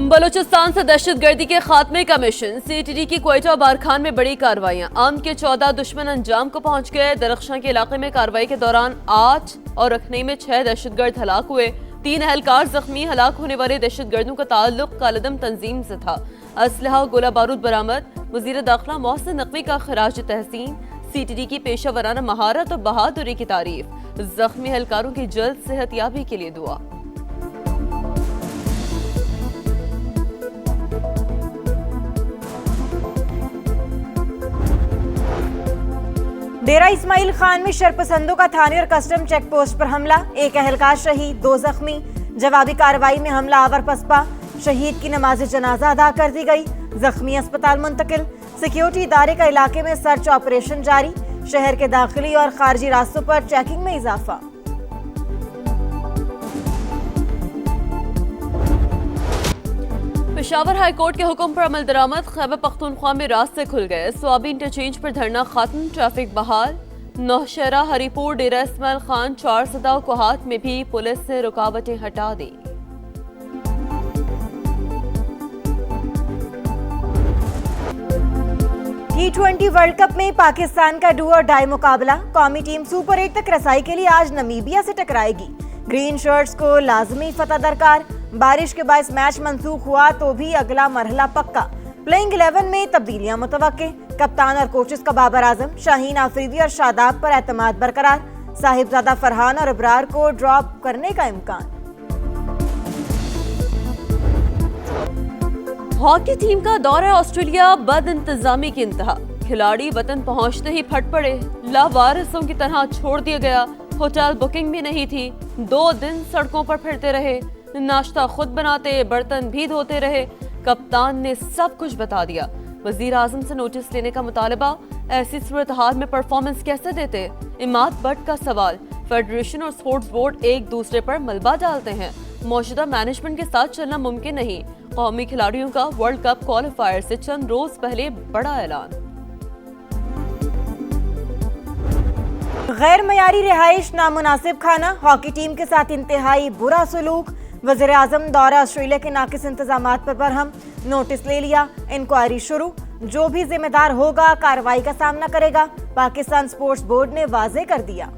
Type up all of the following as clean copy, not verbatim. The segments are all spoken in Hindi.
बलूचिस्तान से दहशतगर्दी के खात्मे का मिशन। सीटीडी की क्वेटा बारखान में बड़ी कार्रवाइयां। आम के 14 दुश्मन अंजाम को पहुंच गए। दरख्शां के इलाके में कार्रवाई के दौरान 8 और रखने में 6 दहशतगर्द हलाक हुए। 3 अहलकार जख्मी। हलाक होने वाले दहशतगर्दों का ताल्लुक कालदम तंजीम से था। असलहा गोला बारूद बरामद। वजीर दाखिला मोहसिन नकवी का खराज तहसीन। सीटीडी की पेशा वराना महारत और बहादुरी की तारीफ। जख्मी एहलकारों की जल्द सेहतयाबी के लिए दुआ। डेरा इस्माइल खान में शरपसंदों का थाने और कस्टम चेक पोस्ट पर हमला। 1 अहलकार शहीद, 2 जख्मी। जवाबी कार्रवाई में हमला आवर पसपा। शहीद की नमाज जनाजा अदा कर दी गई। जख्मी अस्पताल मुंतकिल। सिक्योरिटी इदारे का इलाके में सर्च ऑपरेशन जारी। शहर के दाखिली और खारजी रास्तों पर चेकिंग में इजाफा। पेशावर हाईकोर्ट के हुक्म पर अमल दरामद। खैबर पख्तूनख्वा में रास्ते खुल गए। स्वाबी इंटरचेंज पर धरना खत्म। ट्रैफिक बहाल। नौशहरा, हरीपुर, डेरा इस्माइल खान, 4 सदा कोहात में भी पुलिस से रुकावटें हटा दी। T20 वर्ल्ड कप में पाकिस्तान का डू और डाई मुकाबला। कौमी टीम सुपर 8 तक रसाई के लिए आज नमीबिया से टकराएगी। ग्रीन शर्ट्स को लाजमी फतह दरकार। बारिश के बायस मैच मंसूख हुआ तो भी अगला मरहला पक्का। प्लेइंग 11 में तब्दीलियां मुतवक्के। कप्तान और कोचेस का बाबर आजम, शाहीन आफरीदी और शादाब पर एतमाद बरकरार। साहिबजादा फरहान और इब्रार को ड्रॉप करने का इम्कान। हॉकी टीम का दौरा ऑस्ट्रेलिया बद इंतजामी की इंतहा। खिलाड़ी वतन पहुंचते ही फट पड़े। लावारिसों की तरह छोड़ दिया गया। होटल बुकिंग भी नहीं थी। 2 दिन सड़कों पर फिरते रहे। नाश्ता खुद बनाते, बर्तन भी धोते रहे। कप्तान ने सब कुछ बता दिया। वजीर आजम से नोटिस लेने का मुतालबा। ऐसी सूरत हाल में परफॉर्मेंस कैसे देते? इमाद भट्ट का सवाल। फेडरेशन और स्पोर्ट्स बोर्ड एक दूसरे पर मलबा डालते हैं। मौजूदा मैनेजमेंट के साथ चलना मुमकिन नहीं। कौमी खिलाड़ियों का वर्ल्ड कप क्वालिफायर से चंद रोज पहले बड़ा ऐलान। गैर मयारी रिहाइश, नामुनासिब खाना, हॉकी टीम के साथ इंतहाई बुरा सलूक। वज़ीर आज़म दौरा ऑस्ट्रेलिया के नाकिस इंतजामात पर बरहम। नोटिस ले लिया, इंक्वायरी शुरू। जो भी जिम्मेदार होगा कार्रवाई का सामना करेगा। पाकिस्तान स्पोर्ट्स बोर्ड ने वाजे कर दिया।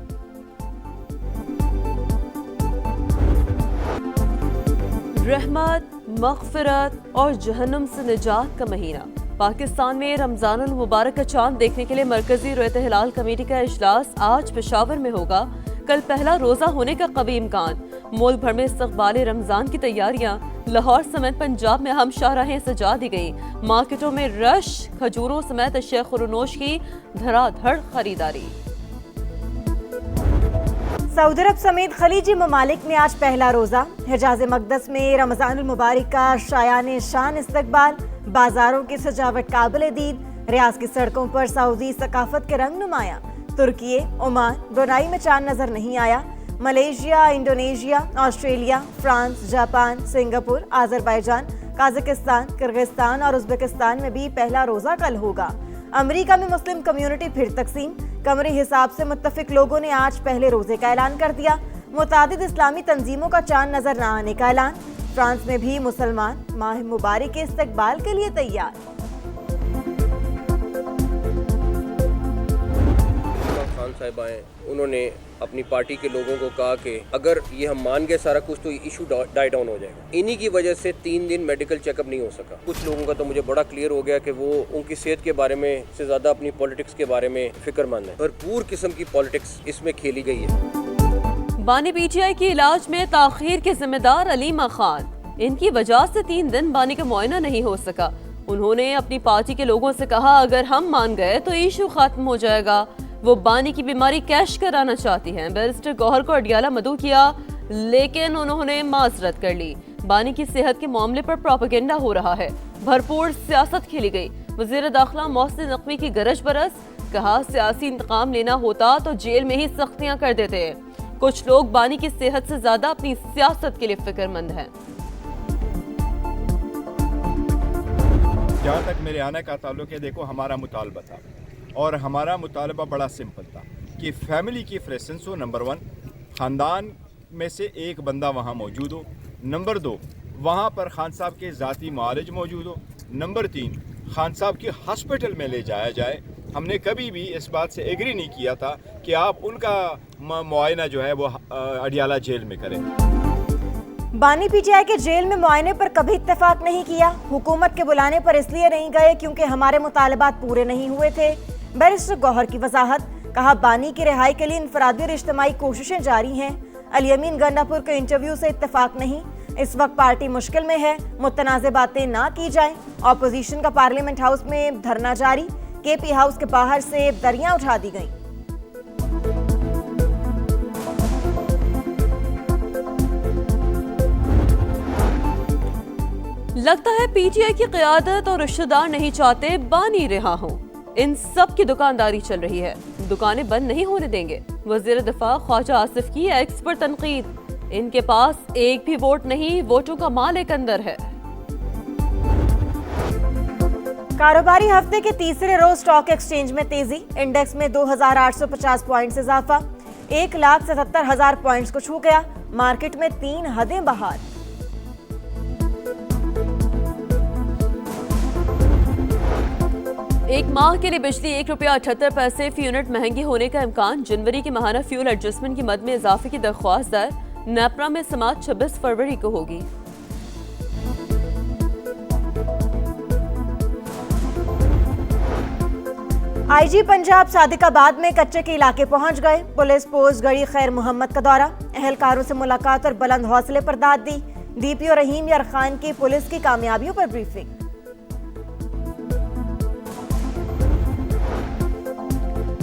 रहमत, मग़फ़िरत और जहन्नुम से निजात का महीना। पाकिस्तान में रमज़ानुल मुबारक का चांद देखने के लिए मरकजी रुयत हिलाल कमेटी का इजलास आज पेशावर में होगा। कल पहला रोजा होने का कवी इम्कान। मुल्क भर में इस्तक़बाल रमजान की तैयारियां। लाहौर समेत पंजाब में अहम शाहराहें सजा दी गई। मार्केटों में रश। खजूरों समेत अशिया खुरनोश की धड़ाधड़ खरीदारी। सऊदी अरब समेत खलीजी ममालिक में आज पहला रोजा। हिजाज मकदस में रमजानुल मुबारक का शायान शान इस्तकबाल। बाजारों की सजावट काबिल दीद। रियाज की सड़कों पर सऊदी सकाफत के रंग नुमाया। तुर्की, ओमान, ब्रुनाई में चांद नजर नहीं आया। Malaysia, Indonesia, Australia, France, Japan, Singapore, Azerbaijan, Kazakhstan, Kyrgyzstan और उज़्बेकिस्तान में भी पहला रोजा कल होगा। अमेरिका में मुस्लिम कम्युनिटी फिर तकसीम। कमरी हिसाब से मुत्तफिक लोगों ने आज पहले रोजे का ऐलान कर दिया। मुतादिद इस्लामी तंजीमों का चांद नजर न आने का ऐलान। फ्रांस में भी मुसलमान माह मुबारक के इस्तकबाल के लिए तैयार। खान साहब आए, उन्होंने अपनी पार्टी के लोगों को कहा कि अगर ये हम मान गए सारा कुछ तो इशू डाई डाउन हो जाएगा। इन्हीं की वजह से 3 दिन मेडिकल चेकअप नहीं हो सका। कुछ लोगों का तो मुझे बड़ा क्लियर हो गया कि वो उनकी सेहत के बारे में से ज्यादा अपनी पॉलिटिक्स के बारे में फिक्रमंद है। भरपूर किस्म की पॉलिटिक्स इसमें खेली गई है। बानी पीटीआई के इलाज में ताखीर के जिम्मेदार अलीमा खान। इनकी वजह से 3 दिन बानी का मुआयना नहीं हो सका। उन्होंने अपनी पार्टी के लोगों से कहा अगर हम मान गए तो इशू खत्म हो जाएगा। वो बानी की बीमारी कैश कराना चाहती हैं। बैरिस्टर गौहर को अडियाला मदऊ किया लेकिन उन्होंने माजरत कर ली। बानी की सेहत के मामले पर प्रोपेगेंडा हो रहा है। भरपूर सियासत खेली गई। वजीर दाखिला मोहसिन नकवी की गरज बरस। कहा सियासी इंतकाम लेना होता तो जेल में ही सख्तियां कर देते। कुछ लोग बानी की सेहत से ज्यादा अपनी सियासत के लिए फिक्रमंद हैं। जहाँ तक मेरे आने का ताल्लुक है, देखो हमारा मुतालबा था और हमारा मुतालबा बड़ा सिंपल था कि फैमिली की प्रेजेंस हो। नंबर 1, ख़ानदान में से एक बंदा वहाँ मौजूद हो। नंबर 2, वहाँ पर खान साहब के ज़ाती मुआलिज मौजूद हो। नंबर 3, खान साहब की हॉस्पिटल में ले जाया जाए। हमने कभी भी इस बात से एग्री नहीं किया था कि आप उनका मुआयना जो है वो अडियाला जेल में करें। बानी पीटीआई के जेल में मुआयने पर कभी इत्तेफाक नहीं किया। हुकूमत के बुलाने पर इसलिए नहीं गए क्योंकि हमारे मुतालबात पूरे नहीं हुए थे। बैरिस्टर गौहर की वजाहत, कहा बानी की रिहाई के लिए इंफरादी और इज्तिमाई कोशिशें जारी हैं। अल-यमीन गंडापुर के इंटरव्यू से इत्तेफाक नहीं। इस वक्त पार्टी मुश्किल में है, मुतनाज़ बातें ना की जाएं। ऑपोजिशन का पार्लियामेंट हाउस में धरना जारी। केपी हाउस के बाहर से दरियां उठा दी गईं। लगता है पीटीआई की क़यादत और रिश्तेदार नहीं चाहते बानी रिहा हो। इन सब की दुकानदारी चल रही है, दुकानें बंद नहीं होने देंगे। वज़ीर दिफा ख्वाजा आसिफ की एक्स पर तनकीद, इनके पास एक भी वोट नहीं, वोटों का माल एक अंदर है। कारोबारी हफ्ते के तीसरे रोज स्टॉक एक्सचेंज में तेजी। इंडेक्स में 2850 पॉइंट्स इजाफा, 1,77,000 पॉइंट्स को छू गया। मार्केट में 3 हदें बहाल। एक माह के लिए बिजली ₹1.78 फी यूनिट महंगी होने का इम्कान। जनवरी की माहाना फ्यूल एडजस्टमेंट की मद में इजाफे की दरख्वास्त दायर। नेपरा में समाअत 26 फरवरी को होगी। आईजी पंजाब सादिकाबाद में कच्चे के इलाके पहुंच गए। पुलिस पोस्ट गढ़ी खैर मोहम्मद का दौरा, अहलकारों से मुलाकात और बुलंद हौसले पर दाद दी। डीपीओ रहीम यार खान की पुलिस की कामयाबियों पर ब्रीफिंग।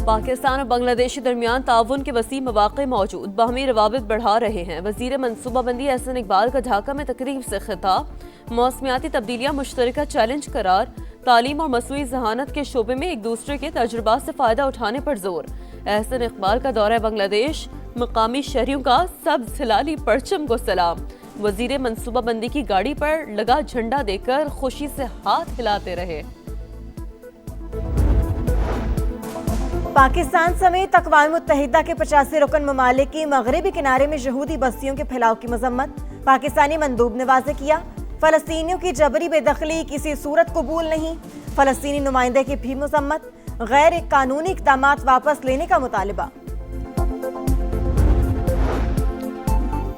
पाकिस्तान और बांग्लादेश के दरमियान ताउन के वसी मौक़े मौजूद, बाहमी रवाबित बढ़ा रहे हैं। वज़ीर मनसूबाबंदी एहसन इकबाल का ढाका में तकरीब से खिताब। मौसमियाती तब्दीलियाँ मुश्तरका चैलेंज करार। तालीम और मसनूई ज़हानत के शोबे में एक दूसरे के तजुर्बात से फ़ायदा उठाने पर जोर। एहसन इकबाल का दौरा बांग्लादेश, मकामी शहरियों का सब्ज़ हिलाली परचम को सलाम। वज़ीर मनसूबाबंदी की गाड़ी पर लगा झंडा देकर खुशी से हाथ हिलाते रहे। पाकिस्तान समेत अक़वाम मुत्तहिदा के 85 रुकन ममालिक की मगरबी किनारे में यहूदी बस्तियों के फैलाव की मजम्मत। पाकिस्तानी मंदूब ने वाज़ेह किया, फ़लस्तीनियों की जबरी बेदखली किसी सूरत कबूल नहीं। फ़लस्तीनी नुमाइंदे की भी मजम्मत, गैर कानूनी इक़दामात वापस लेने का मुतालिबा।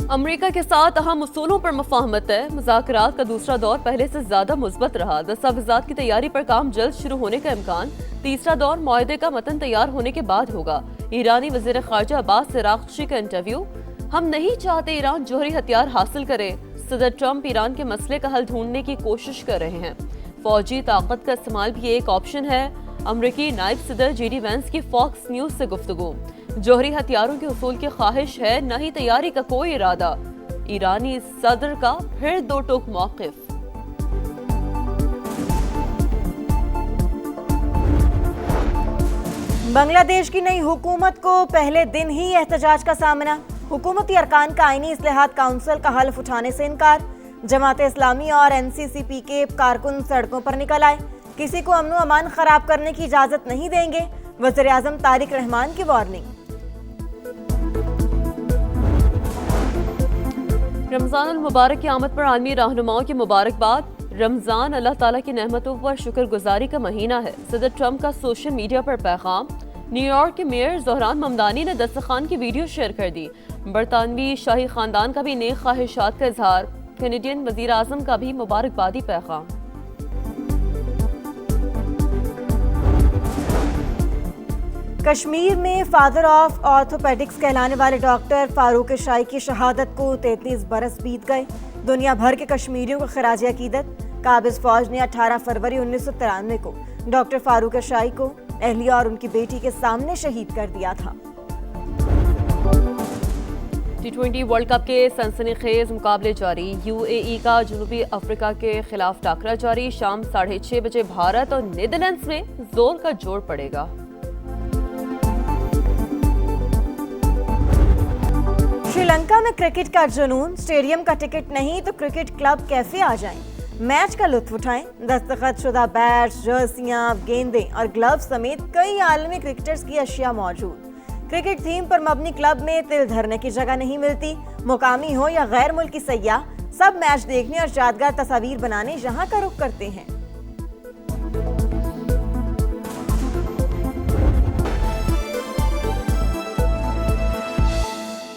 अमरीका के साथ अहम उसूलों पर मुफाहमत है। मुज़ाकरात का दूसरा दौर पहले से ज्यादा मुस्बत रहा। दस्तावेज़ात की तैयारी पर काम जल्द शुरू होने का इम्कान। तीसरा दौर मुआहदे का मतन तैयार होने के बाद होगा। ईरानी वज़ीर ख़ारजा अब्बास अराग़ची का इंटरव्यू, हम नहीं चाहते ईरान जोहरी हथियार हासिल करे। सदर ट्रंप ईरान के मसले का हल ढूंढने की कोशिश कर रहे हैं। फौजी ताकत का इस्तेमाल भी एक ऑप्शन है। अमरीकी नायब सदर JD वैंस की फॉक्स न्यूज से गुफ्तगू, जोहरी हथियारों के उसूल की ख्वाहिश है, न ही तैयारी का कोई इरादा। ईरानी सदर का फिर दो टोक मौक़िफ। बांग्लादेश की नई हुकूमत को पहले दिन ही एहतजाज का सामना। हुकूमती अरकान का आईनी इस्लाहात काउंसिल का हल्फ उठाने से इनकार। जमात इस्लामी और NCCP के कारकुन सड़कों पर निकल आए। किसी को अमन अमान खराब करने की इजाजत नहीं देंगे, वज़ीर आज़म तारिक रहमान की वार्निंग। रमज़ान अल मुबारक की आमद पर आलमी रहनुमाओं की मुबारकबाद। रमज़ान अल्लाह ताला की नेमतों पर शुक्रगुजारी का महीना है। सदर ट्रंप का सोशल मीडिया पर पैगाम। न्यूयॉर्क के मेयर ज़ोहरान ममदानी ने दस्तरखान की वीडियो शेयर कर दी। बरतानवी शाही खानदान का भी नेक ख्वाहिशात का इजहार। कैनेडियन वज़ीर आज़म का भी मुबारकबादी पैगाम। कश्मीर में फादर ऑफ ऑर्थोपेडिक्स कहलाने वाले डॉक्टर फारूक शाही की शहादत को 33 बरस बीत गए। दुनिया भर के कश्मीरियों को खराज अकीदत। काबिज फौज ने 18 फरवरी 1993 को डॉक्टर फारूक शाही को अहलिया और उनकी बेटी के सामने शहीद कर दिया था। T20 वर्ल्ड कप के सनसनीखेज मुकाबले जारी। UAE का जनूबी अफ्रीका के खिलाफ टाकरा जारी। शाम 6:30 बजे भारत और नीदरलैंड्स में जोर का जोड़ पड़ेगा। श्रीलंका में क्रिकेट का जुनून। स्टेडियम का टिकट नहीं तो क्रिकेट क्लब कैफे आ जाएं, मैच का लुत्फ उठाएं। दस्तखत शुदा बैट्स, जर्सियां, गेंदें और ग्लव्स समेत कई आलमी क्रिकेटर्स की अशिया मौजूद। क्रिकेट थीम पर मबनी क्लब में तिल धरने की जगह नहीं मिलती। मुकामी हो या गैर मुल्की सय्याह, सब मैच देखने और यादगार तस्वीर बनाने यहाँ का रुख करते हैं।